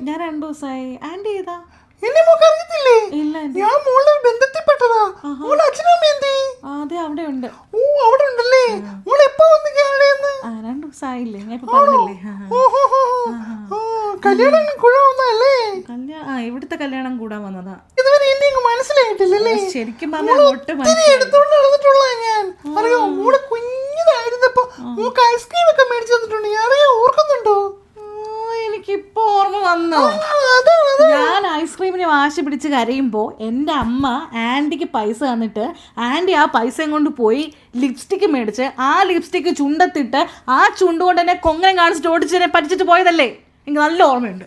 ഞാൻ 2 ദിവസമായി. ആന്റി ഏതാ? എന്നെ മോക്ക് അറിയത്തില്ലേ? ഇല്ല. ഞാൻ മോളുടെ ബന്ധത്തിൽപ്പെട്ടതാ. മോളുടെ അച്ഛനും അമ്മയും എന്തേ? അതെ, അവിടെ ഉണ്ട്. ഓ, അവിടെ ഉണ്ടല്ലേ. മോൾ എപ്പോ വന്ന് കാനഡയിന്ന്? 2 ദിവസമായില്ലേ, ഞാൻ ഇപ്പൊ പറഞ്ഞില്ലേ. കല്യാണം കൂടെ വന്നല്ലേ? ഇവിടുത്തെ കല്യാണം കൂടാൻ വന്നതാ. ഇതുവരെ എന്നെ മനസ്സിലായിട്ടില്ലല്ലേ? ശരിക്കും പറഞ്ഞാൽ എടുത്തോണ്ട് നടന്നിട്ടുള്ള ഞാൻ അറിയോ. മോള് കുഞ്ഞിതായിരുന്നപ്പോ മോക്ക് ഐസ്ക്രീം ഒക്കെ മേടിച്ചു തന്നിട്ടുണ്ട്. അറിയോ, ഓർക്കുന്നുണ്ടോ? എനിക്കിപ്പോ ഓർമ്മ വന്നു. ഞാൻ ഐസ്ക്രീമിന് വാശി പിടിച്ച് കരയുമ്പോ എൻ്റെ അമ്മ ആന്റിക്ക് പൈസ തന്നിട്ട് ആന്റി ആ പൈസയും കൊണ്ട് പോയി ലിപ്സ്റ്റിക്ക് മേടിച്ച് ആ ലിപ്സ്റ്റിക്ക് ചുണ്ടത്തിട്ട് ആ ചുണ്ടുകൊണ്ട് എന്നെ കൊങ്ങനം കാണിച്ചിട്ട് ഓടിച്ചതിനെ പഠിച്ചിട്ട് പോയതല്ലേ. എനിക്ക് നല്ല ഓർമ്മയുണ്ട്.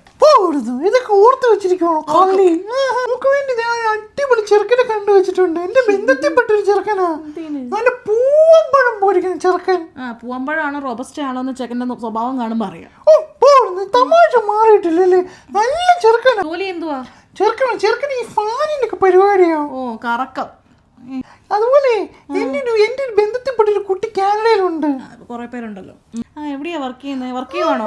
ഇതൊക്കെ ഓർത്ത് വെച്ചിരിക്കണോ? നമുക്ക് വേണ്ടി ഞാൻ അടിപൊളി ചെറുക്കനെ കണ്ടു വെച്ചിട്ടുണ്ട്. എന്റെ ബന്ധത്തിൽപ്പെട്ടൊരു ചെറുക്കനാ. നല്ല പൂവമ്പഴം പോയിരിക്കുന്ന ചെറുക്കൻ. പൂവമ്പഴാണോ റോബസ്റ്റ് ആണോ എന്ന് ചെക്കൻ്റെ സ്വഭാവം കാണുമ്പോ അറിയാം. തമാശ മാറിയിട്ടില്ലല്ലേ. നല്ല ചെറുക്കനാ. ജോലി എന്തുവാ? ചെറുക്കന് ഈ ഫാനിന്റെ ഒക്കെ പരിപാടിയാ. കറക്കം. അതുപോലെ എന്റെ ഒരു ബന്ധത്തിൽപ്പെട്ടൊരു കുട്ടി കാനഡയിലുണ്ട്. കുറെ പേരുണ്ടല്ലോ. എവിടെയാ വർക്ക് ചെയ്യുന്നത്? വർക്ക് ചെയ്യുവാണോ?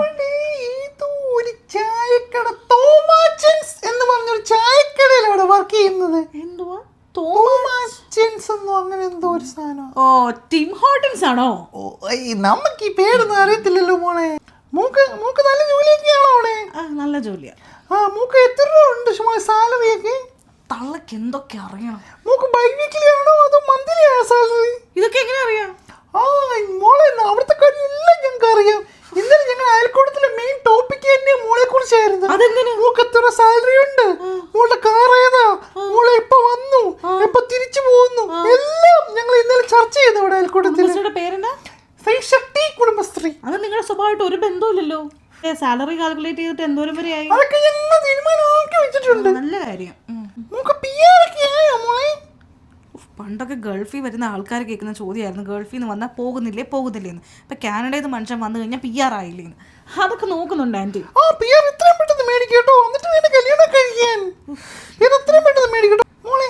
ഒരു ചായക്കട, തോമാച്ചൻസ് എന്ന് പറഞ്ഞൊരു ചായക്കടയിലാണ് വർക്ക് ചെയ്യുന്നത്. എന്തുവാ തോമാച്ചൻസ് എന്നോ അങ്ങനെ എന്തോ ഒരു സാധനം. ടിം ഹോട്ടൻസ് ആണോ? നമുക്ക് ഈ പേരൊന്നും അറിയത്തില്ലല്ലോ മോളെ. മൂക്ക് നല്ല ജോലിയൊക്കെയാണോ അവിടെ? നല്ല ജോലിയാ. മൂക്ക് എത്ര രൂപ ഉണ്ട് സാലറി ഒക്കെ? തള്ളക്ക് എന്തൊക്കെ അറിയാം. മൂക്ക് ബൈ വീക്കിലി ആണോ അതോ മന്ത്ലി ആണോ സാലറി? ഇതൊക്കെ എങ്ങനെ അറിയാം? മോളെ അവിടുത്തെ കാര്യം എല്ലാം ഞങ്ങൾക്ക് അറിയാം. ഇന്നലെ ഞങ്ങൾ അയൽക്കൂട്ടത്തിലെ മെയിൻ ടോപ്പിക് തന്നെ മോളെ കുറിച്ചായിരുന്നു. മൂക്ക് എത്ര സാലറി ഉണ്ട്, മോളുടെ കാർ ഏതാ, മോളെ എപ്പോ വന്നു, എപ്പോ തിരിച്ചു പോകുന്നു, എല്ലാം ഞങ്ങൾ ഇന്നലെ ചർച്ച ചെയ്തു ഇവിടെ അയൽക്കൂട്ടത്തിൽ. പേരെന്നാ? ശക്തി കുടുംബശ്രീ. അത് നിങ്ങളുടെ സ്വഭാവമായിട്ട് ഒരു ബന്ധമില്ലല്ലോ. സാലറി കാൽക്കുലേറ്റ് ചെയ്തിട്ട് എന്തോരം വരെയായി? അതൊക്കെ ഞങ്ങൾ തീരുമാനമാക്കി വെച്ചിട്ടുണ്ട്. നല്ല കാര്യം. പണ്ടൊക്കെ ഗൾഫിൽ വരുന്ന ആൾക്കാർ കേൾക്കുന്ന ചോദ്യമായിരുന്നു, ഗൾഫിൽ നിന്ന് വന്നാൽ പോകുന്നില്ലേ എന്ന്. ഇപ്പം കാനഡയിൽ നിന്ന് മനുഷ്യൻ വന്നു കഴിഞ്ഞാൽ PR ആയില്ലേന്ന്. അതൊക്കെ നോക്കുന്നുണ്ട് ആൻറ്റി. PR ഇത്രയും പെട്ടെന്ന് മേടിക്കട്ടോ, എന്നിട്ട് വേണ്ട കല്യാണം കഴിക്കാൻ. എത്രയും പെട്ടെന്ന് മേടിക്കട്ടോ. മോളെ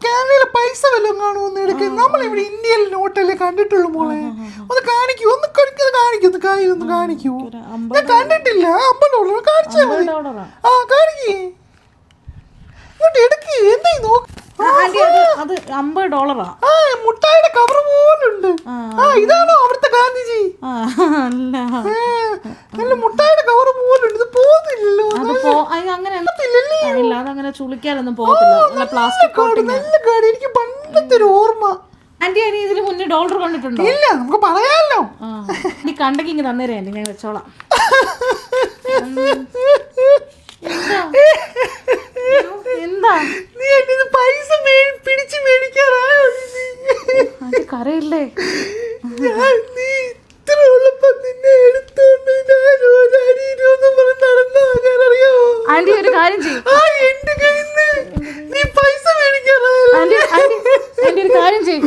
കാനഡയിലെ പൈസ വല്ലതും കാണുമെന്ന് എടുക്കുക. നമ്മളിവിടെ ഇന്ത്യയിൽ നോട്ടല്ലേ കണ്ടിട്ടുള്ളൂ മോളെ. ഒന്ന് കാണിക്കൂ, ഒന്ന് കാണിക്കൂ. ഞാൻ കണ്ടിട്ടില്ല. $50 കാണിച്ചാൽ മതി. കാണിക്കേ, ഇങ്ങോട്ട് എടുക്കേ. എന്തായി നോക്ക്. അത് $50. മുട്ടായിയുടെ കവർ പോലുണ്ട്. ഇതാണോ അവിടുത്തെ ഗാന്ധിജി? നല്ല മുട്ടായിയുടെ കവർ പോലുണ്ട്. ഇത് പോകുന്നില്ലല്ലോ. അങ്ങനെ ചുളിക്കാനൊന്നും പോകത്തില്ല. പ്ലാസ്റ്റിക് നല്ല ഗാഡി. എനിക്ക് പണ്ടത്തെ ഒരു ഓർമ്മ. ആന്റി ഇതിന് മുന്നേ ഡോളർ കണ്ടിട്ടുണ്ടോ? ഇല്ല, നമുക്ക് പറയാമല്ലോ. നീ കണ്ടെങ്കിൽ ഇങ്ങ് തന്നേരേ ആന്റി, ഞാൻ വെച്ചോളാം. എന്താ നീ എന്റെ പൈസ പിടിച്ച് മേടിക്കാറായോ? കരയില്ലേ? നീ ഇത്ര ഉള്ളപ്പോ നിന്നെ എടുത്തോണ്ട് നടന്നറിയോ? ആന്റി ഒരു കാര്യം ചെയ്യും. എന്റെ കയ്യിൽ നിന്ന് നീ പൈസ മേടിക്കാറായോ? ആന്റി ഒരു കാര്യം ചെയ്യും.